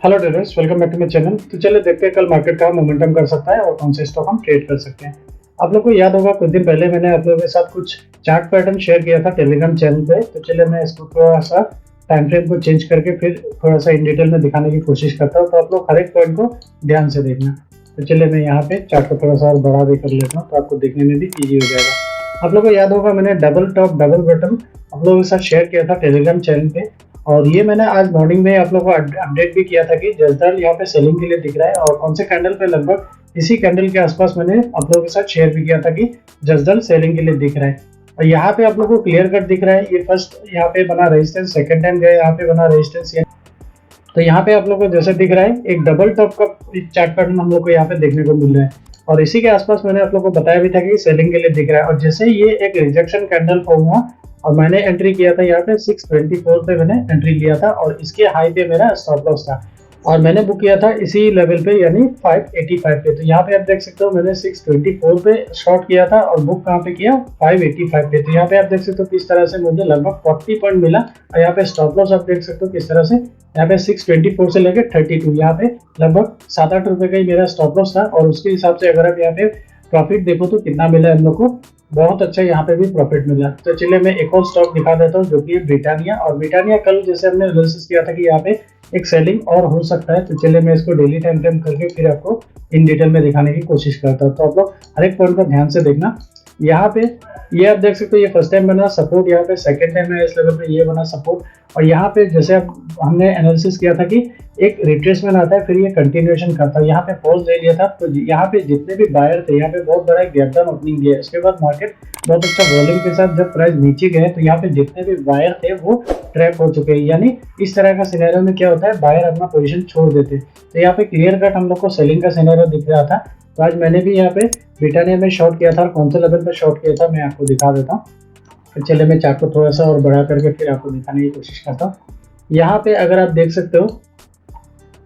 Hello traders, welcome back to my channel. तो चलिए देखते हैं कल मार्केट का मोमेंटम कर सकता है और कौन से स्टॉक हम ट्रेड कर सकते हैं। आप लोग को याद होगा कुछ दिन पहले मैंने आप लोगों के साथ कुछ चार्ट पैटर्न शेयर किया था टेलीग्राम चैनल पे। तो चलिए मैं इसको थोड़ा सा टाइम फ्रेम को चेंज करके फिर थोड़ा सा इन डिटेल में दिखाने की कोशिश करता हूँ, तो आप लोग हर एक पॉइंट को ध्यान से देखना। तो चलिए मैं यहाँ पे चार्ट को थोड़ा सा और बड़ा भी कर लेता हूँ तो आपको देखने में भी ईजी हो जाएगा। आप लोग को याद होगा मैंने डबल टॉप डबल बॉटम आप लोगों के साथ शेयर किया था टेलीग्राम चैनल पे, और ये मैंने आज मॉर्निंग में आप लोगों को अपडेट भी किया था कि जसदार यहाँ पे सेलिंग के लिए दिख रहा है, और कौन से कैंडल पे लगभग इसी कैंडल के आसपास मैंने आप लोगों के साथ शेयर भी किया था कि जसदार सेलिंग के लिए दिख रहा है। और यहाँ पे आप लोगों को क्लियर कट दिख रहा है, ये फर्स्ट यहाँ पे बना रेजिस्टेंस, सेकंड टाइम गया यहाँ पे बना रेजिस्टेंस। तो यहाँ पे आप लोग को जैसे दिख रहा है एक डबल टॉप का चार्ट पैटर्न हम लोग को यहाँ पे देखने को मिल रहा है, और इसी के आसपास मैंने आप लोग को बताया भी था कि सेलिंग के लिए दिख रहा है। और जैसे ये एक रिजेक्शन कैंडल फॉर्म हुआ और मैंने एंट्री किया था यहाँ पे 624 पे मैंने एंट्री लिया था, और इसके हाई पे मेरा स्टॉप लॉस था और मैंने बुक किया था इसी लेवल पे यानी 585 पे। तो यहाँ पे आप देख सकते हो मैंने 624 पे शॉर्ट किया था और बुक कहाँ पे किया 585 पे। तो यहाँ पे आप देख सकते हो किस तरह से मुझे लगभग 40 पॉइंट मिला, और यहाँ पे स्टॉप लॉस आप देख सकते हो किस तरह से यहाँ पे 624 से लेकर 32 यहाँ पे लगभग 7-8 रुपए का ही मेरा स्टॉप लॉस था। और उसके हिसाब से अगर आप यहाँ पे प्रॉफिट देखो तो कितना मिला हम लोग को, बहुत अच्छा यहाँ पे भी प्रॉफिट मिला। तो चलिए मैं एक और स्टॉक दिखा देता हूँ जो कि ब्रिटानिया। और ब्रिटानिया कल जैसे हमने एनालिसिस किया था कि यहाँ पे एक सेलिंग और हो सकता है, तो चलिए मैं इसको डेली टाइम फ्रेम करके फिर आपको इन डिटेल में दिखाने की कोशिश करता हूँ। तो आप लोग हर एक पॉइंट को ध्यान से देखना। यहाँ पे ये आप देख सकते हो ये फर्स्ट टाइम बना सपोर्ट, यहाँ पे सेकंड टाइम है इस लेवल पे ये बना सपोर्ट, और यहाँ पे जैसे अब हमने एनालिसिस किया था कि एक रिट्रेसमेंट आता है फिर ये कंटिन्यूएशन करता है। यहाँ पे पॉज ले लिया था, तो यहाँ पे जितने भी बायर थे यहाँ पे बहुत बड़ा गैप डाउन ओपनिंग दिया। उसके बाद मार्केट बहुत अच्छा वॉल्यूम के साथ जब प्राइस नीचे गए तो यहाँ पे जितने भी बायर थे वो ट्रैप हो चुके हैं। यानी इस तरह का सिनेरियो में क्या होता है, बायर अपना पोजीशन छोड़ देते। तो यहाँ पे क्लियर कट हम लोग को सेलिंग का सिनेरियो दिख रहा था। तो आज मैंने भी यहाँ पे ब्रिटानिया में शॉर्ट किया था, और कौन से लेवल पे शॉर्ट किया था मैं आपको दिखा देता हूँ। तो चलिए मैं चार्ट को थोड़ा सा और बड़ा करके फिर आपको दिखाने की कोशिश करता हूँ। यहाँ पे अगर आप देख सकते हो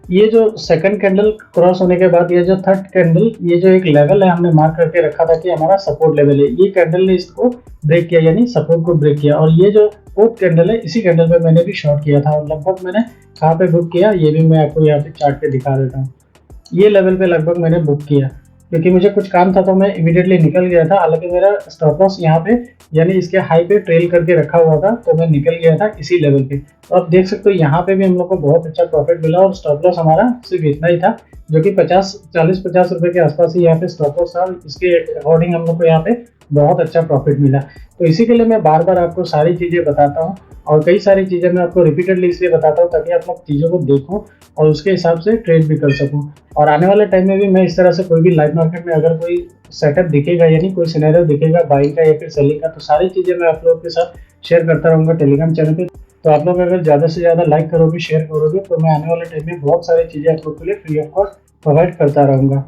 ये जो सेकंड कैंडल क्रॉस होने के बाद ये जो थर्ड कैंडल, ये जो एक लेवल है हमने मार्क करके रखा था कि हमारा सपोर्ट लेवल है, ये कैंडल ने इसको ब्रेक किया यानी सपोर्ट को ब्रेक किया। और ये जो फोर्थ कैंडल है इसी कैंडल पे मैंने भी शॉर्ट किया था, और लगभग मैंने कहाँ पे बुक किया ये भी मैं आपको यहाँ पे चार्ट पे दिखा देता हूँ। ये लेवल पे लगभग मैंने बुक किया क्योंकि मुझे कुछ काम था तो मैं इमीडिएटली निकल गया था। हालांकि मेरा स्टॉप लॉस यहाँ पे यानी इसके हाई पे ट्रेल करके रखा हुआ था, तो मैं निकल गया था इसी लेवल पे। तो आप देख सकते हो यहाँ पे भी हम लोग को बहुत अच्छा प्रॉफिट मिला, और स्टॉप लॉस हमारा सिर्फ इतना ही था जो कि 40-50 रुपए के आसपास ही यहाँ पे स्टॉप लॉस था। इसके अकॉर्डिंग हम लोग को यहाँ पे बहुत अच्छा प्रॉफिट मिला। तो इसी के लिए मैं बार बार आपको सारी चीजें बताता हूँ, और कई सारी चीजें मैं आपको रिपीटेडली इसलिए बताता हूँ ताकि आप लोग चीजों को देखो और उसके हिसाब से ट्रेड भी कर सकूं। और आने वाले टाइम में भी मैं इस तरह से कोई भी लाइव मार्केट में अगर कोई सेटअप दिखेगा यानी कोई सिनेरियो दिखेगा बाइंग का या फिर सेलिंग का, तो सारी चीजें मैं आप लोगों के साथ शेयर करता रहूंगा टेलीग्राम चैनल पे। तो आप लोग अगर ज्यादा से ज्यादा लाइक करोगे शेयर करोगे तो मैं आने वाले टाइम में बहुत सारी चीजें आप लोग के लिए फ्री ऑफ कॉस्ट प्रोवाइड करता रहूंगा।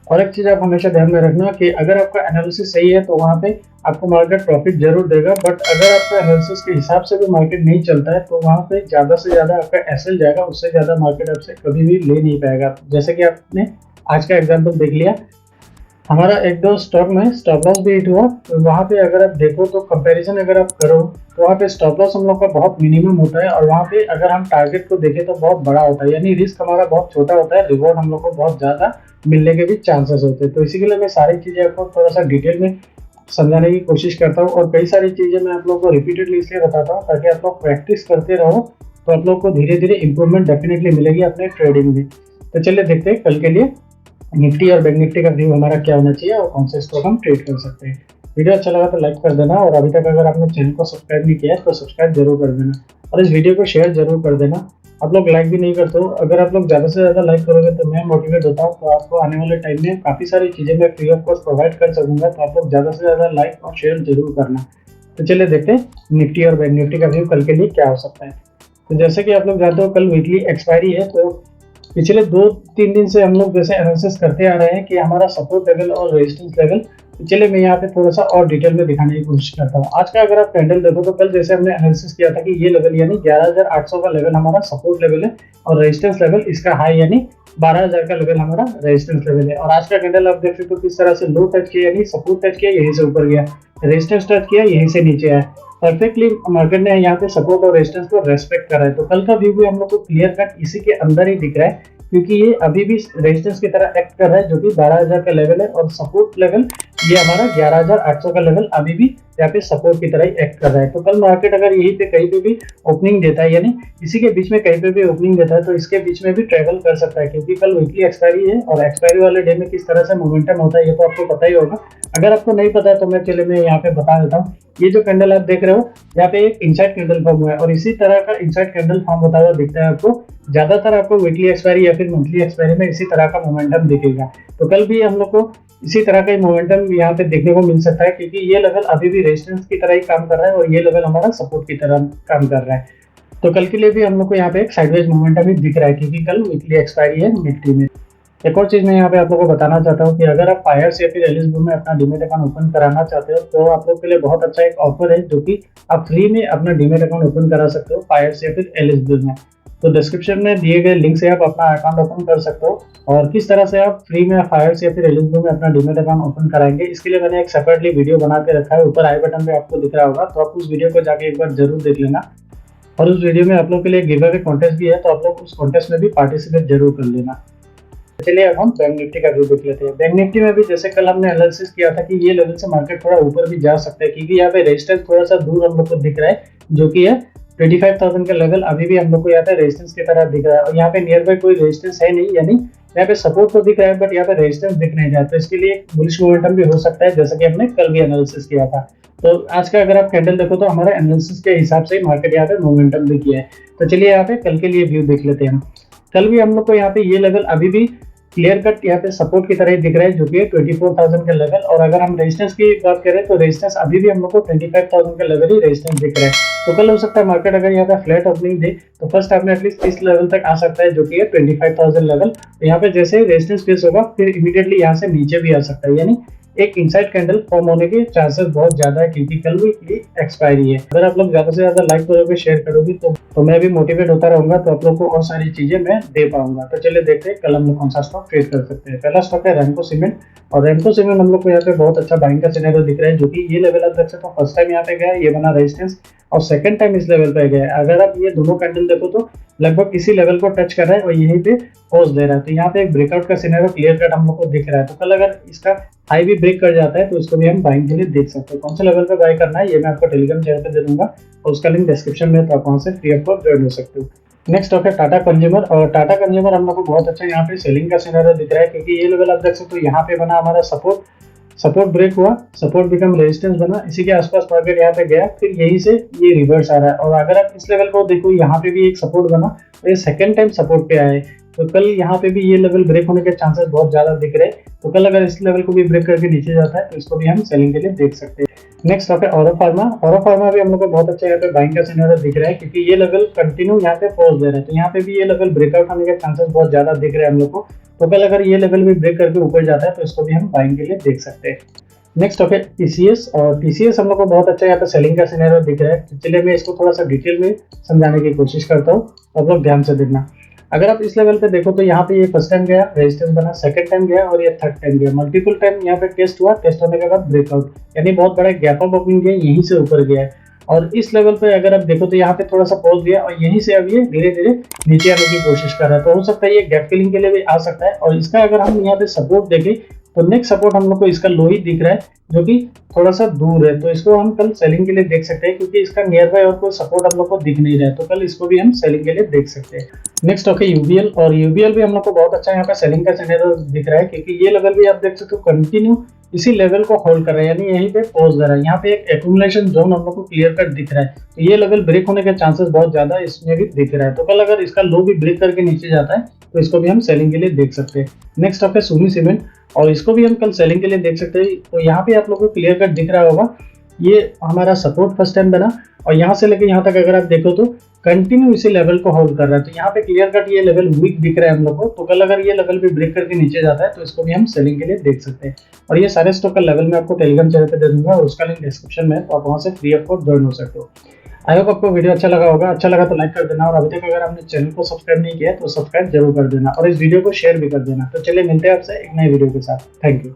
और एक चीज आप हमेशा ध्यान में रखना कि अगर आपका एनालिसिस सही है तो वहाँ पे आपको मार्केट प्रॉफिट जरूर देगा, बट अगर आपका एनालिसिस के हिसाब से भी मार्केट नहीं चलता है तो वहाँ पे ज्यादा से ज्यादा आपका एसएल जाएगा, उससे ज्यादा मार्केट आपसे कभी भी ले नहीं पाएगा। जैसे कि आपने आज का एग्जाम्पल देख लिया, हमारा एक दो स्टॉक में स्टॉप लॉस भी हिट हुआ। तो वहाँ पे अगर आप देखो तो कंपैरिजन अगर आप करो तो वहाँ पे स्टॉप लॉस हम लोग का बहुत मिनिमम होता है, और वहाँ पे अगर हम टारगेट को देखें तो बहुत बड़ा होता है, यानी रिस्क हमारा बहुत छोटा होता है, रिवॉर्ड हम लोग को बहुत ज्यादा मिलने के भी चांसेस होते हैं। तो इसी के लिए मैं सारी चीजें आपको थोड़ा सा डिटेल में समझाने की कोशिश करता हूँ, और कई सारी चीजें मैं आप लोग को रिपीटेडली इसलिए बताता हूँ ताकि आप लोग प्रैक्टिस करते रहो, तो आप लोग को धीरे धीरे इंप्रूवमेंट डेफिनेटली मिलेगी अपने ट्रेडिंग में। तो चलिए देखते हैं कल के लिए निफ्टी और बैंक निफ्टी का व्यू हमारा क्या होना चाहिए और कौन से स्टॉक हम ट्रेड कर सकते हैं। वीडियो अच्छा लगा तो लाइक कर देना, और अभी तक अगर आपने चैनल को सब्सक्राइब नहीं किया है तो सब्सक्राइब जरूर कर देना, और इस वीडियो को शेयर जरूर कर देना। आप लोग लाइक भी नहीं करते हो, अगर आप लोग ज़्यादा से ज़्यादा लाइक करोगे तो मैं मोटिवेट होता हूँ, तो आपको आने वाले टाइम में काफ़ी सारी चीज़ें मैं फ्री ऑफ कॉस्ट प्रोवाइड कर सकूँगा। तो आप लोग ज़्यादा से ज़्यादा लाइक और शेयर जरूर करना। तो चलिए देखते हैं निफ्टी और बैंक निफ्टी का व्यू कल के लिए क्या हो सकता है। तो जैसे कि आप लोग जानते हो कल वीकली एक्सपायरी है, तो पिछले 2-3 दिन से हम लोग जैसे एनालिसिस करते आ रहे हैं कि हमारा सपोर्ट लेवल और रेजिस्टेंस लेवल। तो चलिए मैं यहाँ पे थोड़ा सा और डिटेल में दिखाने की कोशिश करता हूँ। आज का अगर आप कैंडल देखो तो कल जैसे हमने एनालिसिस किया था कि ये लेवल यानी 11,800 का लेवल हमारा सपोर्ट लेवल है, और रेजिस्टेंस लेवल इसका हाई यानी 12,000 का लेवल हमारा रेजिस्टेंस लेवल है। और आज का कैंडल आप देख सकते हो किस तरह से लो टच किया यानी सपोर्ट टच किया, यहीं से ऊपर गया, रेजिस्टेंस टच किया, यहीं से नीचे आया। परफेक्टली मार्केट ने यहाँ पे सपोर्ट और रेजिस्टेंस को रेस्पेक्ट करा है। तो कल का व्यू भी हम लोग को क्लियर कट इसी के अंदर ही दिख रहा है, क्योंकि ये अभी भी रेजिस्टेंस की तरह एक्ट कर रहा है, जो कि 12,000 का लेवल है, और सपोर्ट लेवल ये हमारा 11,800 का लेवल अभी भी यहाँ पे सपोर्ट की तरह ही एक्ट कर रहा है। तो कल मार्केट अगर यहीं पे कहीं पे भी ओपनिंग देता है, यानी इसी के बीच में कहीं पे भी ओपनिंग देता है, तो इसके बीच में भी ट्रेवल कर सकता है, क्योंकि कल वीकली एक्सपायरी है और एक्सपायरी वाले डे में किस तरह से मोमेंटम होता है ये तो आपको पता ही होगा। अगर आपको नहीं पता है तो मैं यहाँ पे बता देता हूँ। ये जो कैंडल आप देख रहे हो, यहाँ पे एक इनसाइड कैंडल फॉर्म हुआ है और इसी तरह का इनसाइड कैंडल फॉर्म होता हुआ दिखता है आपको। ज्यादातर आपको वीकली एक्सपायरी या फिर मंथली एक्सपायरी में इसी तरह का मोमेंटम दिखेगा। तो कल भी हम लोग को इसी तरह का मोमेंटम यहाँ पे देखने को मिल सकता है, क्योंकि ये लेवल अभी भी रेजिस्टेंस की तरह ही काम कर रहा है और ये लेवल हमारा सपोर्ट की तरह काम कर रहा है। तो कल के लिए भी हम लोग को यहाँ पे एक साइडवेज मोमेंटम ही दिख रहा है, क्योंकि कल वीकली एक्सपायरी है निफ्टी में। एक और चीज मैं यहाँ पे आप लोगों को बताना चाहता हूँ कि अगर आप फायर्स या फिर एलिसब्लू में अपना डीमेट अकाउंट ओपन कराना चाहते हो तो आप लोग के लिए बहुत अच्छा एक ऑफर है, जो कि आप फ्री में अपना डीमेट अकाउंट ओपन करा सकते हो फायर्स या फिर एलिसब्लू में। तो डिस्क्रिप्शन में दिए गए लिंक से आप अपना अकाउंट ओपन कर सकते हो, और किस तरह से आप फ्री में फायर्स या फिर एलिसब्लू में अपना डीमेट अकाउंट ओपन कराएंगे इसके लिए मैंने एक सेपरेटली वीडियो बना के रखा है। ऊपर आई बटन पे आपको दिख रहा होगा, तो आप उस वीडियो को जाके एक बार जरूर देख लेना। और उस वीडियो में आप लोग के लिए गिव अवे कॉन्टेस्ट भी है, तो आप लोग उस कॉन्टेस्ट में भी पार्टिसिपेट जरूर कर लेना। चलिए अब हम बैंक निफ्टी का व्यू देख लेते हैं। बैंक निफ्टी में भी जैसे कल हमने एनालिसिस किया था कि ये लेवल से मार्केट थोड़ा ऊपर भी जा सकता है, क्योंकि यहाँ पे रेजिस्टेंस थोड़ा सा दूर हम लोग को दिख रहा है, जो कि है 25,000 का लेवल अभी भी हम लोग को यहाँ पे रेजिस्टेंस की तरह दिख रहा है। और यहाँ पे नियर बाय कोई रेजिस्टेंस है नहीं, यानी यहाँ पे सपोर्ट तो दिख रहा है बट यहाँ पे रेजिस्टेंस दिख नहीं रहा है। तो इसके लिए बुलिश मोमेंटम भी हो सकता है, जैसा कि हमने कल भी एनालिसिस किया था। तो आज का अगर आप कैंडल देखो तो हमारा एनालिसिस के हिसाब से मार्केट यहाँ पे मोमेंटम भी किया है। तो चलिए यहाँ पे कल के लिए व्यू देख लेते हैं। कल भी हम लोग को यहाँ पे ये लेवल अभी भी क्लियर कट यहाँ पे सपोर्ट की तरह ही दिख रहा है, जो कि 24,000 का लेवल। और अगर हम रेजिस्टेंस की बात करें तो रेजिस्टेंस अभी भी हम लोग को 25,000 का लेवल ही रेजिस्टेंस दिख रहा है। तो कल हो सकता है मार्केट अगर यहाँ पे फ्लैट ओपनिंग दे तो फर्स्ट हाफ में एटलीस्ट इस लेवल तक आ सकता है, जो कि 25,000 लेवल। तो यहाँ पे जैसे ही रेजिस्टेंस फेस होगा फिर इमीडिएटली यहाँ से नीचे भी आ सकता है, यानी एक इनसाइड कैंडल फॉर्म होने के चांसेस बहुत ज्यादा है, क्योंकि कल भी एक्सपायरी है। अगर आप लोग ज्यादा से ज्यादा लाइक करोगे, शेयर करोगे तो मैं भी मोटिवेट होता रहूंगा, तो आप लोग को और सारी चीजें मैं दे पाऊंगा। तो चलिए देखते हैं कल हम लोग कौन सा स्टॉक ट्रेड कर सकते हैं। पहला स्टॉक है रैमको सीमेंट, और रैमको सीमेंट हम लोग को यहाँ पे बहुत अच्छा बाइंग का सिनेरियो दिख रहा है, जो कि ये लेवल आप देख सकते हो फर्स्ट टाइम यहाँ पे गया, ये बना रेजिस्टेंस, और सेकंड टाइम इस लेवल पे गया। अगर आप ये दोनों कैंडल देखो तो लगभग इसी लेवल को टच कर रहा है और यहीं पे पॉज दे रहा है। तो यहाँ पे एक ब्रेकआउट का सिनेरियो क्लियर कट हम लोग को दिख रहा है। तो कल अगर इसका हाई भी ब्रेक कर जाता है तो इसको भी हम बाइंग के लिए देख सकते हैं। कौन से लेवल पे बाय करना है ये मैं आपको टेलीग्राम चैनल पे दे दूंगा, और उसका लिंक डिस्क्रिप्शन में, तो आप वहां से फ्री ऑफ कॉस्ट ज्वाइन हो सकते हो। नेक्स्ट स्टॉक है टाटा कंज्यूमर, और टाटा कंज्यूमर हम लोग को बहुत अच्छा यहाँ पे सेलिंग का सिनेरियो दिख रहा है, क्योंकि ये लेवल आप देख सकते हो यहाँ पे बना हमारा सपोर्ट ब्रेक हुआ, सपोर्ट बिकम रेजिस्टेंस बना, इसी के आसपास मार्केट यहाँ पे गया, फिर यहीं से ये रिवर्स आ रहा है। और अगर आप इस लेवल को देखो यहाँ पे भी एक सपोर्ट बना, तो ये सेकंड टाइम सपोर्ट पे आए। तो कल यहाँ पे भी ये लेवल ब्रेक होने के चांसेस बहुत ज्यादा दिख रहे हैं। तो कल अगर इस लेवल को भी ब्रेक करके नीचे जाता है तो इसको भी हम सेलिंग के लिए देख सकते हैं। नेक्स्ट स्टॉक है ऑरो फार्मा। ऑरो फार्मा भी हम लोग को बहुत अच्छा यहाँ पे बाइंग का सिनेरियो दिख रहा है, क्योंकि ये लेवल कंटिन्यू यहाँ पे पॉज दे रहा है। तो यहाँ पे भी ये लेवल ब्रेकआउट होने के चांसेस बहुत ज्यादा दिख रहे हैं हम लोग को। तो कल अगर ये लेवल भी ब्रेक करके ऊपर जाता है तो इसको भी हम बाइंग के लिए देख सकते हैं। नेक्स्ट स्टॉक है टीसीएस, और टीसीएस हम लोग को बहुत अच्छा यहाँ पे सेलिंग का सिनेरियो दिख रहा है। तो चलिए मैं इसको थोड़ा सा डिटेल में समझाने की कोशिश करता हूँ, आप लोग ध्यान से देखना। अगर आप इस लेवल पे देखो तो यहाँ पे ये फर्स्ट टाइम गया, रेजिस्टेंस बना, सेकंड टाइम गया और ये थर्ड टाइम गया। मल्टीपल टाइम यहाँ पे टेस्ट हुआ, टेस्ट होने के बाद ब्रेकआउट, यानी बहुत बड़ा गैप अप ओपनिंग गया, यहीं से ऊपर गया है। और इस लेवल पे अगर आप देखो तो यहाँ पे थोड़ा सा पॉज दिया और यहीं से अब ये धीरे धीरे नीचे आने की कोशिश कर रहा है। तो हो सकता है ये गैप फिलिंग के लिए भी आ सकता है। और इसका अगर हम यहाँ पे सपोर्ट देखें तो नेक्स्ट सपोर्ट हम लोग को इसका लो ही दिख रहा है, जो कि थोड़ा सा दूर है। तो इसको हम कल सेलिंग के लिए देख सकते हैं, क्योंकि इसका नियर बाय और कोई सपोर्ट हम लोग को दिख नहीं रहा है। तो कल इसको भी हम सेलिंग के लिए देख सकते हैं। नेक्स्ट स्टॉक है यूबीएल, और यूबीएल भी हम लोग को बहुत अच्छा यहाँ पे सेलिंग का सिनेरियो दिख रहा है, क्योंकि ये लेवल भी आप देख सकते हो कंटिन्यू इसी लेवल को होल्ड कर रहा है, यानी यहीं पे पॉज दे रहा है। यहाँ पे एक एक्यूमुलेशन जोन हम लोग को क्लियर कट दिख रहा है। तो ये लेवल ब्रेक होने के चांसेस बहुत ज्यादा इसमें भी दिख रहा है। तो कल अगर इसका लो भी ब्रेक करके नीचे जाता है तो इसको भी हम सेलिंग के लिए देख सकते हैं। नेक्स्ट स्टॉक है सुमी सीमेंट, और इसको भी हम कल सेलिंग के लिए देख सकते हैं। तो यहाँ पे आप लोगों को क्लियर कट दिख रहा होगा, ये हमारा सपोर्ट फर्स्ट टाइम बना, और यहाँ से लेकर यहाँ तक अगर आप देखो तो कंटिन्यू इसी लेवल को होल्ड कर रहा है। तो यहाँ पे क्लियर कट ये लेवल वीक दिख रहा है हम लोग को। तो कल अगर ये लेवल भी ब्रेक करके नीचे जाता है तो इसको भी हम सेलिंग के लिए देख सकते हैं। और ये सारे स्टॉक का लेवल मैं आपको टेलीग्राम चैनल पे दे दूंगा, और उसका लिंक डिस्क्रिप्शन में है, तो आप वहाँ से फ्री ऑफ कॉस्ट ज्वाइन हो सकते हो। आई होप आपको वीडियो अच्छा लगा होगा। अच्छा लगा तो लाइक कर देना, और अभी तक अगर आपने चैनल को सब्सक्राइब नहीं किया तो सब्सक्राइब जरूर कर देना, और इस वीडियो को शेयर भी कर देना। तो चलिए मिलते हैं आपसे एक नई वीडियो के साथ। Thank you.